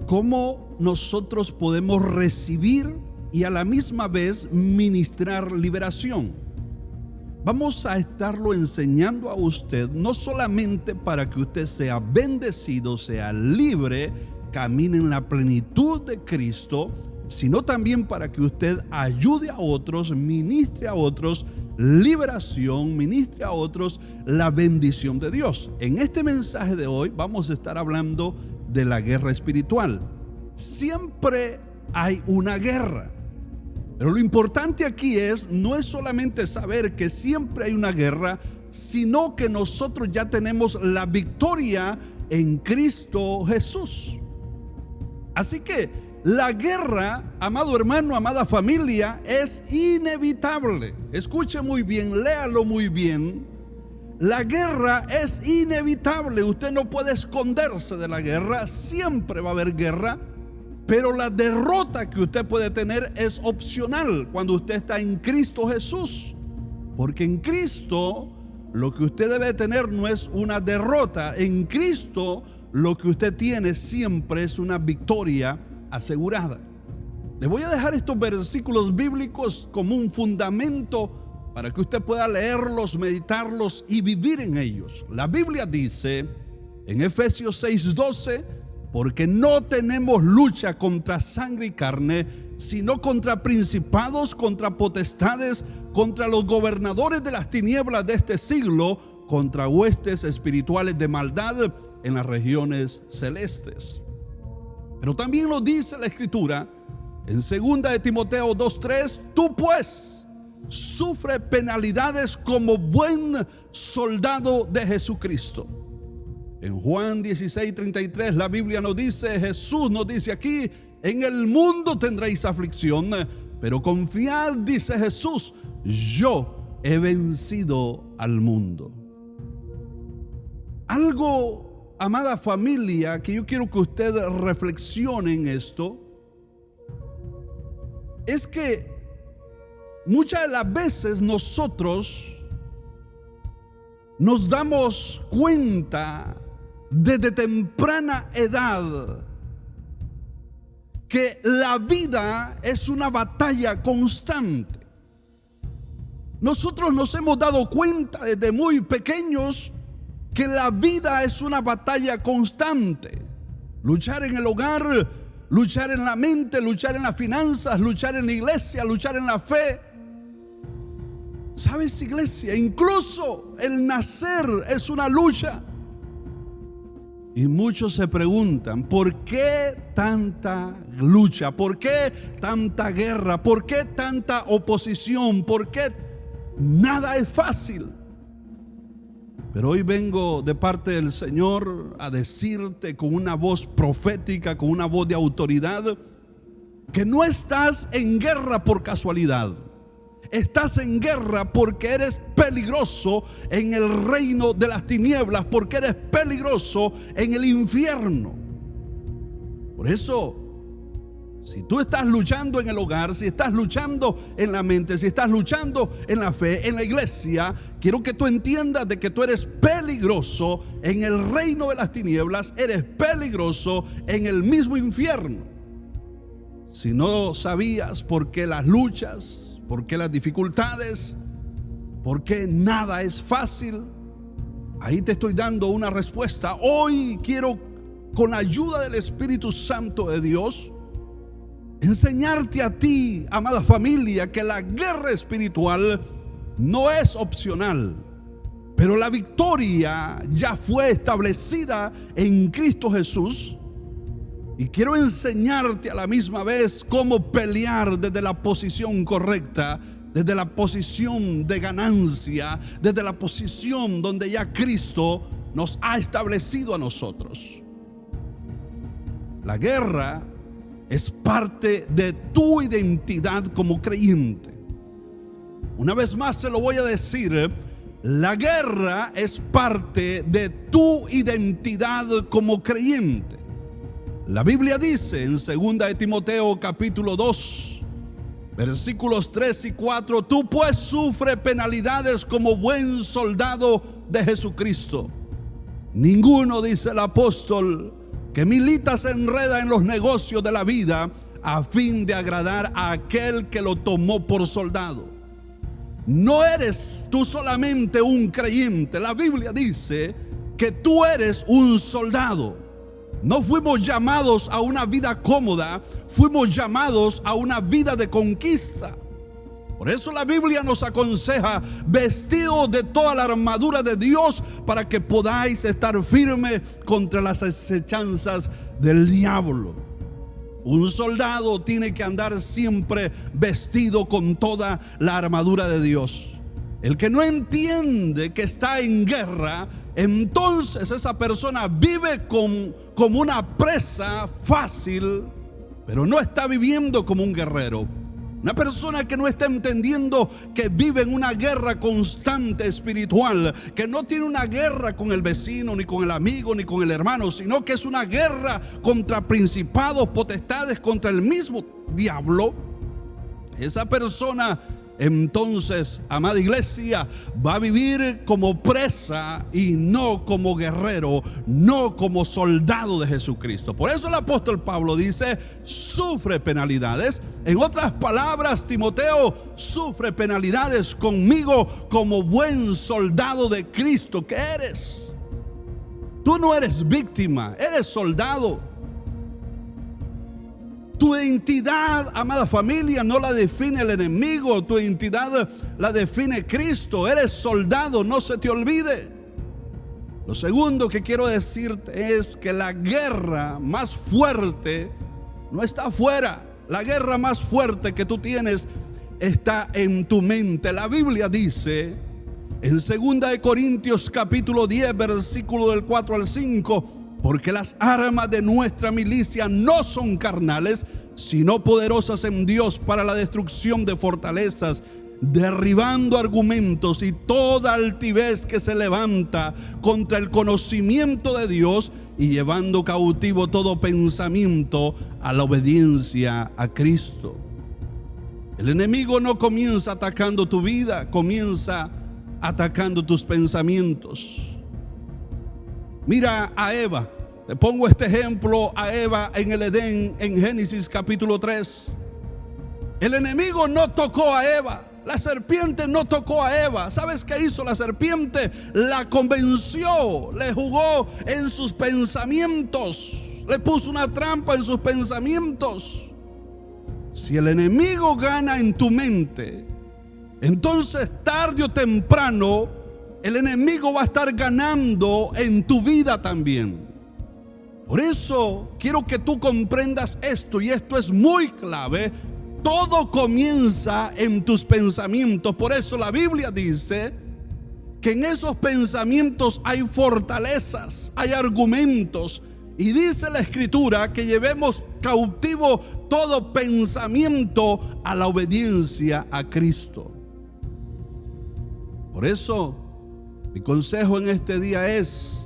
cómo nosotros podemos recibir y a la misma vez ministrar liberación. Vamos a estarlo enseñando a usted, no solamente para que usted sea bendecido, sea libre, camine en la plenitud de Cristo, sino también para que usted ayude a otros, ministre a otros liberación, ministre a otros la bendición de Dios. En este mensaje de hoy vamos a estar hablando de la guerra espiritual. Siempre hay una guerra, pero lo importante aquí no es solamente saber que siempre hay una guerra, sino que nosotros ya tenemos la victoria en Cristo Jesús. Así que la guerra, amado hermano, amada familia, es inevitable. Escuche muy bien, léalo muy bien. La guerra es inevitable. Usted no puede esconderse de la guerra. Siempre va a haber guerra. Pero la derrota que usted puede tener es opcional cuando usted está en Cristo Jesús. Porque en Cristo lo que usted debe tener no es una derrota. En Cristo lo que usted tiene siempre es una victoria asegurada. Le voy a dejar estos versículos bíblicos como un fundamento para que usted pueda leerlos, meditarlos y vivir en ellos. La Biblia dice en Efesios 6:12: porque no tenemos lucha contra sangre y carne, sino contra principados, contra potestades, contra los gobernadores de las tinieblas de este siglo, contra huestes espirituales de maldad en las regiones celestes. Pero también lo dice la Escritura en 2 de Timoteo 2:3: tú pues sufre penalidades como buen soldado de Jesucristo. En Juan 16:33 la Biblia nos dice, Jesús nos dice aquí: en el mundo tendréis aflicción, pero confiad, dice Jesús, yo he vencido al mundo. Algo, amada familia, que yo quiero que usted reflexione en esto, es que muchas de las veces nosotros nos damos cuenta desde temprana edad que la vida es una batalla constante. Nosotros nos hemos dado cuenta desde muy pequeños que la vida es una batalla constante. Luchar en el hogar, luchar en la mente, luchar en las finanzas, luchar en la iglesia, luchar en la fe. ¿Sabes, iglesia? Incluso el nacer es una lucha. Y muchos se preguntan, ¿por qué tanta lucha? ¿Por qué tanta guerra? ¿Por qué tanta oposición? ¿Por qué nada es fácil? Pero hoy vengo de parte del Señor a decirte con una voz profética, con una voz de autoridad, que no estás en guerra por casualidad. Estás en guerra porque eres peligroso en el reino de las tinieblas, porque eres peligroso en el infierno. Por eso, si tú estás luchando en el hogar, si estás luchando en la mente, si estás luchando en la fe, en la iglesia, quiero que tú entiendas de que tú eres peligroso en el reino de las tinieblas, eres peligroso en el mismo infierno. Si no sabías por qué las luchas, por qué las dificultades, por qué nada es fácil, ahí te estoy dando una respuesta. Hoy quiero, con la ayuda del Espíritu Santo de Dios, enseñarte a ti, amada familia, que la guerra espiritual no es opcional, pero la victoria ya fue establecida en Cristo Jesús. Y quiero enseñarte a la misma vez cómo pelear desde la posición correcta, desde la posición de ganancia, desde la posición donde ya Cristo nos ha establecido a nosotros. La guerra es parte de tu identidad como creyente. Una vez más se lo voy a decir: la guerra es parte de tu identidad como creyente. La Biblia dice en 2 de Timoteo capítulo 2, versículos 3 y 4: tú pues sufre penalidades como buen soldado de Jesucristo. Ninguno, dice el apóstol, que milita, se enreda en los negocios de la vida a fin de agradar a aquel que lo tomó por soldado. No eres tú solamente un creyente. La Biblia dice que tú eres un soldado. No fuimos llamados a una vida cómoda, fuimos llamados a una vida de conquista. Por eso la Biblia nos aconseja: vestidos de toda la armadura de Dios para que podáis estar firmes contra las acechanzas del diablo. Un soldado tiene que andar siempre vestido con toda la armadura de Dios. El que no entiende que está en guerra, entonces esa persona vive como una presa fácil, pero no está viviendo como un guerrero. Una persona que no está entendiendo que vive en una guerra constante espiritual, que no tiene una guerra con el vecino, ni con el amigo, ni con el hermano, sino que es una guerra contra principados, potestades, contra el mismo diablo. Esa persona, entonces, amada iglesia, va a vivir como presa y no como guerrero, no como soldado de Jesucristo. Por eso el apóstol Pablo dice: sufre penalidades. En otras palabras, Timoteo, sufre penalidades conmigo como buen soldado de Cristo que eres. Tú no eres víctima, eres soldado. Tu identidad, amada familia, no la define el enemigo. Tu identidad la define Cristo. Eres soldado, no se te olvide. Lo segundo que quiero decirte es que la guerra más fuerte no está afuera. La guerra más fuerte que tú tienes está en tu mente. La Biblia dice en 2 Corintios capítulo 10, versículo del 4 al 5: porque las armas de nuestra milicia no son carnales, sino poderosas en Dios para la destrucción de fortalezas, derribando argumentos y toda altivez que se levanta contra el conocimiento de Dios, y llevando cautivo todo pensamiento a la obediencia a Cristo. El enemigo no comienza atacando tu vida, comienza atacando tus pensamientos. Mira a Eva. Te pongo este ejemplo: a Eva en el Edén, en Génesis capítulo 3. El enemigo no tocó a Eva. La serpiente no tocó a Eva. ¿Sabes qué hizo la serpiente? La convenció, le jugó en sus pensamientos, le puso una trampa en sus pensamientos. Si el enemigo gana en tu mente, entonces tarde o temprano el enemigo va a estar ganando en tu vida también. Por eso quiero que tú comprendas esto, y esto es muy clave. Todo comienza en tus pensamientos. Por eso la Biblia dice que en esos pensamientos hay fortalezas, hay argumentos. Y dice la Escritura que llevemos cautivo todo pensamiento a la obediencia a Cristo. Por eso mi consejo en este día es: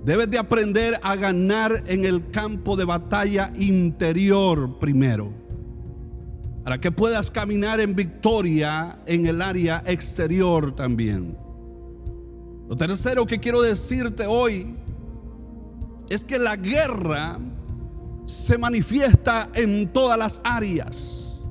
debes de aprender a ganar en el campo de batalla interior primero, para que puedas caminar en victoria en el área exterior también. Lo tercero que quiero decirte hoy es que la guerra se manifiesta en todas las áreas.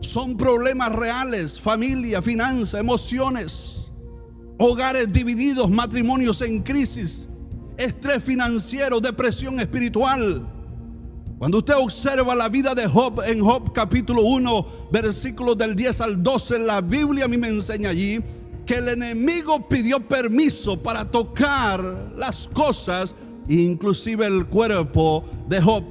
Son problemas reales: familia, finanzas, emociones, hogares divididos, matrimonios en crisis, estrés financiero, depresión espiritual. Cuando usted observa la vida de Job, en Job capítulo 1, versículos del 10 al 12, la Biblia a mí me enseña allí que el enemigo pidió permiso para tocar las cosas, inclusive el cuerpo de Job.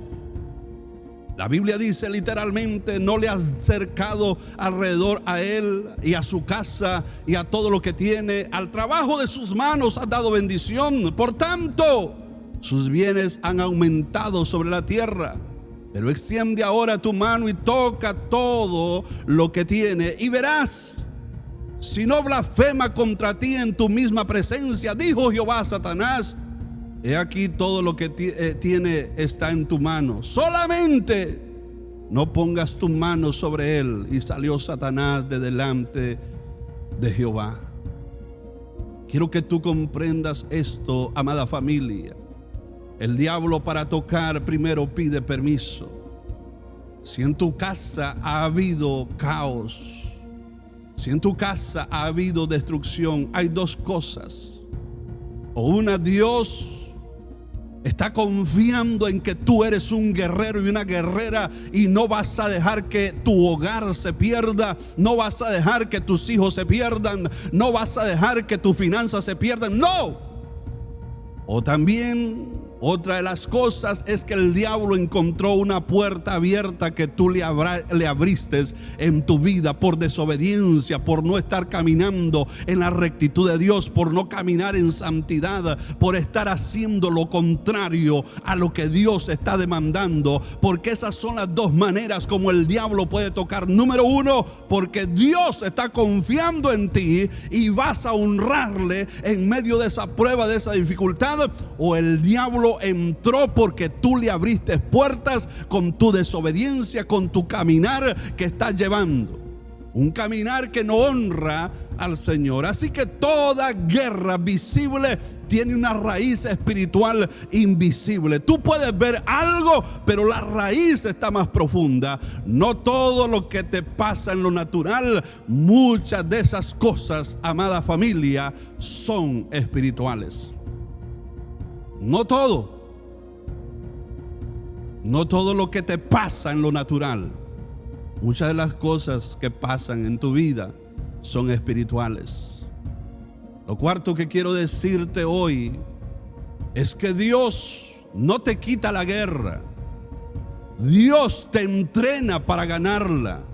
La Biblia dice literalmente: no le has cercado alrededor a él y a su casa y a todo lo que tiene. Al trabajo de sus manos has dado bendición. Por tanto, sus bienes han aumentado sobre la tierra. Pero extiende ahora tu mano y toca todo lo que tiene, y verás si no blasfema contra ti en tu misma presencia. Dijo Jehová a Satanás: he aquí todo lo que tiene está en tu mano, solamente no pongas tu mano sobre él. Y salió Satanás de delante de Jehová. Quiero que tú comprendas esto, amada familia. El diablo, para tocar, primero pide permiso. Si en tu casa ha habido caos, si en tu casa ha habido destrucción, hay dos cosas. O una, Dios está confiando en que tú eres un guerrero y una guerrera y no vas a dejar que tu hogar se pierda, no vas a dejar que tus hijos se pierdan, no vas a dejar que tus finanzas se pierdan. No. O también otra de las cosas es que el diablo encontró una puerta abierta que tú le abriste en tu vida por desobediencia, por no estar caminando en la rectitud de Dios, por no caminar en santidad, por estar haciendo lo contrario a lo que Dios está demandando. Porque esas son las dos maneras como el diablo puede tocar. Número uno, porque Dios está confiando en ti y vas a honrarle en medio de esa prueba, de esa dificultad. O el diablo entró porque tú le abriste puertas con tu desobediencia, con tu caminar que estás llevando. Un caminar que no honra al Señor. Así que toda guerra visible tiene una raíz espiritual invisible. Tú puedes ver algo, pero la raíz está más profunda. No todo lo que te pasa en lo natural, muchas de esas cosas, amada familia, son espirituales. No todo. No todo lo que te pasa en lo natural. Muchas de las cosas que pasan en tu vida son espirituales. Lo cuarto que quiero decirte hoy es que Dios no te quita la guerra. Dios te entrena para ganarla.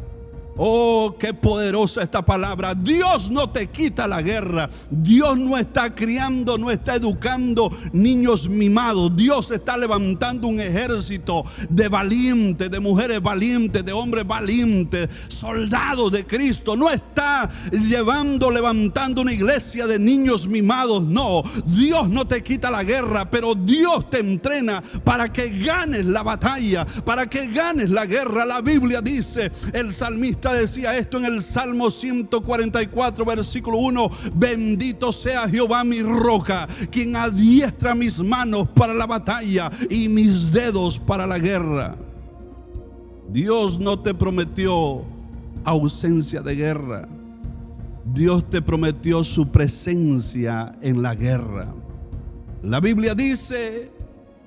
Oh, qué poderosa esta palabra. Dios no te quita la guerra. Dios no está criando, no está educando niños mimados. Dios está levantando un ejército de valientes, de mujeres valientes, de hombres valientes, soldados de Cristo. No está levantando una iglesia de niños mimados. No, Dios no te quita la guerra, pero Dios te entrena para que ganes la batalla, para que ganes la guerra. La Biblia dice, el salmista decía esto en el Salmo 144 versículo 1: bendito sea Jehová mi roca, quien adiestra mis manos para la batalla y mis dedos para la guerra. Dios no te prometió ausencia de guerra. Dios te prometió su presencia en la guerra. La Biblia dice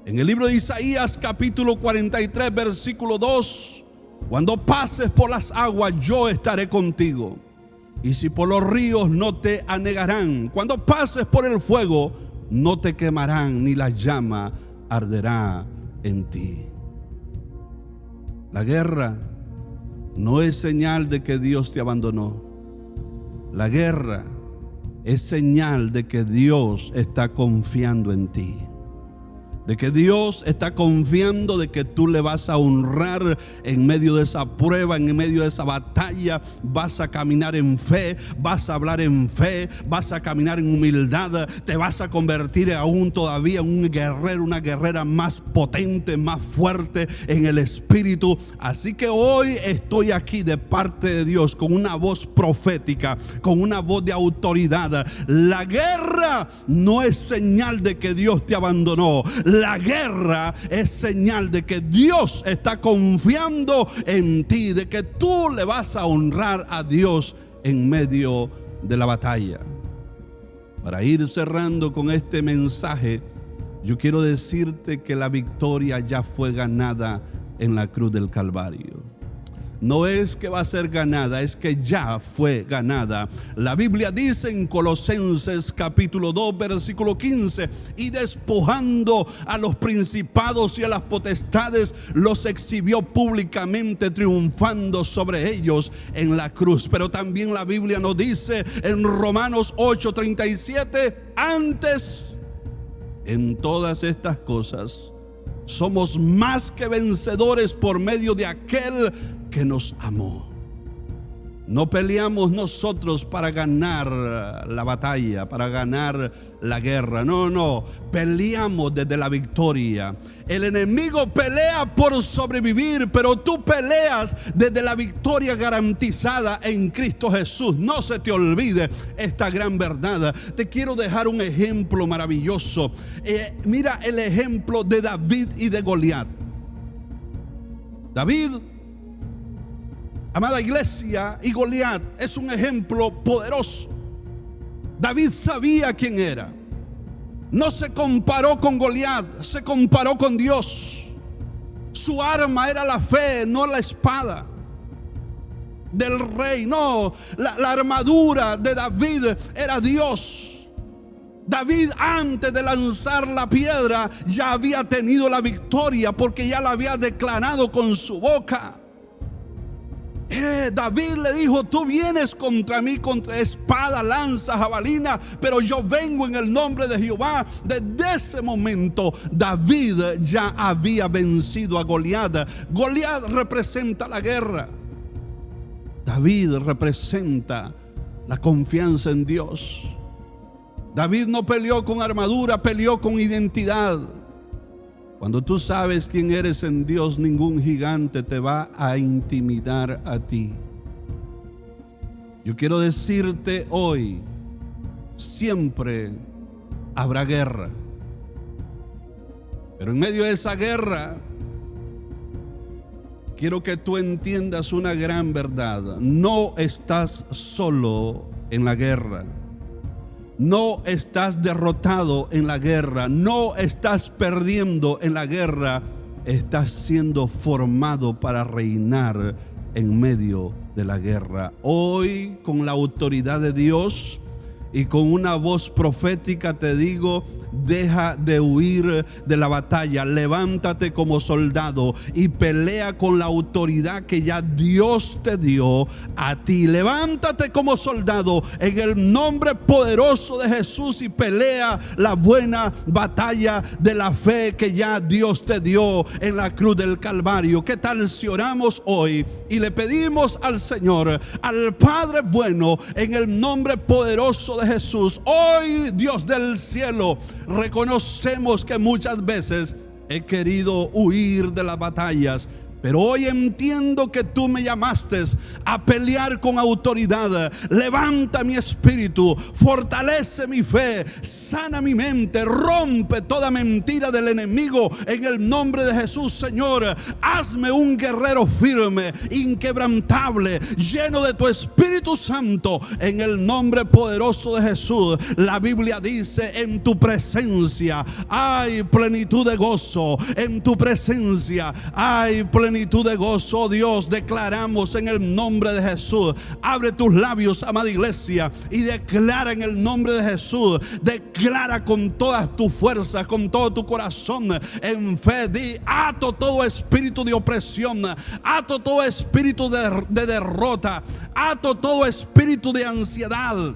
en el libro de Isaías capítulo 43 versículo 2: cuando pases por las aguas, yo estaré contigo. Y si por los ríos, no te anegarán. Cuando pases por el fuego, no te quemarán, ni la llama arderá en ti. La guerra no es señal de que Dios te abandonó. La guerra es señal de que Dios está confiando en ti. De que Dios está confiando de que tú le vas a honrar en medio de esa prueba, en medio de esa batalla. Vas a caminar en fe, vas a hablar en fe, vas a caminar en humildad. Te vas a convertir aún todavía en un guerrero, una guerrera más potente, más fuerte en el espíritu. Así que hoy estoy aquí de parte de Dios con una voz profética, con una voz de autoridad. La guerra no es señal de que Dios te abandonó. La guerra es señal de que Dios está confiando en ti, de que tú le vas a honrar a Dios en medio de la batalla. Para ir cerrando con este mensaje, yo quiero decirte que la victoria ya fue ganada en la cruz del Calvario. No es que va a ser ganada, es que ya fue ganada. La Biblia dice en Colosenses capítulo 2 versículo 15: y despojando a los principados y a las potestades, los exhibió públicamente, triunfando sobre ellos en la cruz. Pero también la Biblia nos dice en Romanos 8:37: antes, en todas estas cosas, somos más que vencedores por medio de aquel que nos amó. No peleamos nosotros para ganar la batalla, para ganar la guerra. No, peleamos desde la victoria. El enemigo pelea por sobrevivir, pero tú peleas desde la victoria garantizada en Cristo Jesús. No se te olvide esta gran verdad. Te quiero dejar un ejemplo maravilloso. Mira el ejemplo de David y de Goliat. David, amada iglesia, y Goliat es un ejemplo poderoso. David sabía quién era. No se comparó con Goliat, se comparó con Dios. Su arma era la fe, no la espada del rey. No, la armadura de David era Dios. David, antes de lanzar la piedra, ya había tenido la victoria, porque ya la había declarado con su boca. David le dijo: tú vienes contra mí contra espada, lanza, jabalina, pero yo vengo en el nombre de Jehová. Desde ese momento David ya había vencido a Goliat. Goliat representa la guerra. David representa la confianza en Dios. David no peleó con armadura, peleó con identidad. Cuando tú sabes quién eres en Dios, ningún gigante te va a intimidar a ti. Yo quiero decirte hoy, siempre habrá guerra. Pero en medio de esa guerra, quiero que tú entiendas una gran verdad. No estás solo en la guerra. No estás derrotado en la guerra, no estás perdiendo en la guerra, estás siendo formado para reinar en medio de la guerra. Hoy, con la autoridad de Dios y con una voz profética, te digo: deja de huir de la batalla, levántate como soldado y pelea con la autoridad que ya Dios te dio a ti. Levántate como soldado en el nombre poderoso de Jesús y pelea la buena batalla de la fe que ya Dios te dio en la cruz del Calvario. ¿Qué tal si oramos hoy y le pedimos al Señor, al Padre bueno, en el nombre poderoso de Jesús? Hoy, Dios del cielo, reconocemos que muchas veces he querido huir de las batallas, pero hoy entiendo que tú me llamaste a pelear con autoridad. Levanta mi espíritu, fortalece mi fe, sana mi mente, rompe toda mentira del enemigo en el nombre de Jesús. Señor, hazme un guerrero firme, inquebrantable, lleno de tu Espíritu Santo, en el nombre poderoso de Jesús. La Biblia dice: en tu presencia hay plenitud de gozo, en tu presencia hay plenitud de gozo. Oh Dios, declaramos en el nombre de Jesús. Abre tus labios, amada iglesia, y declara en el nombre de Jesús. Declara con todas tus fuerzas, con todo tu corazón, en fe. Di: ato todo espíritu de opresión, ato todo espíritu de derrota, ato todo espíritu de ansiedad,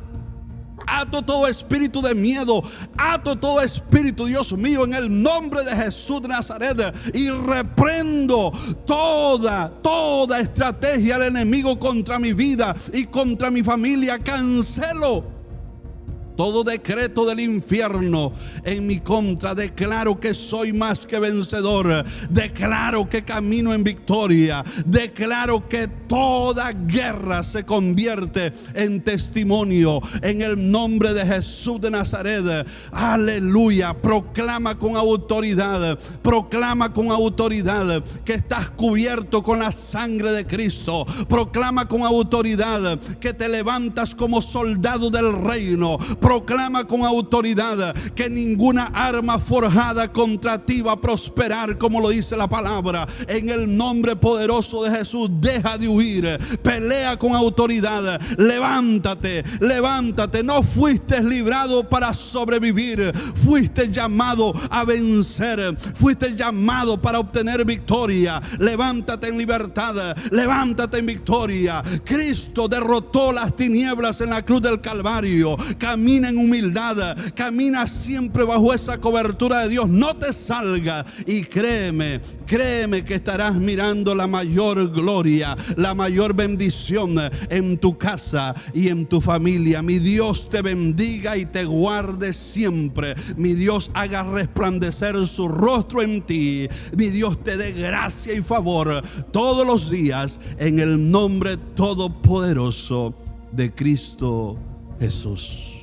ato todo espíritu de miedo, ato todo espíritu, Dios mío, en el nombre de Jesús de Nazaret, y reprendo toda estrategia del enemigo contra mi vida y contra mi familia. Cancelo todo decreto del infierno en mi contra. Declaro que soy más que vencedor. Declaro que camino en victoria. Declaro que toda guerra se convierte en testimonio en el nombre de Jesús de Nazaret. Aleluya. Proclama con autoridad. Proclama con autoridad que estás cubierto con la sangre de Cristo. Proclama con autoridad que te levantas como soldado del reino. Proclama con autoridad que ninguna arma forjada contra ti va a prosperar, como lo dice la palabra. En el nombre poderoso de Jesús, deja de huir, pelea con autoridad. Levántate, levántate. No fuiste librado para sobrevivir, fuiste llamado a vencer, fuiste llamado para obtener victoria. Levántate en libertad, levántate en victoria. Cristo derrotó las tinieblas en la cruz del Calvario. Camina en humildad, camina siempre bajo esa cobertura de Dios. No te salgas y créeme que estarás mirando la mayor gloria, la la mayor bendición en tu casa y en tu familia. Mi Dios te bendiga y te guarde siempre. Mi Dios haga resplandecer su rostro en ti. Mi Dios te dé gracia y favor todos los días en el nombre todopoderoso de Cristo Jesús.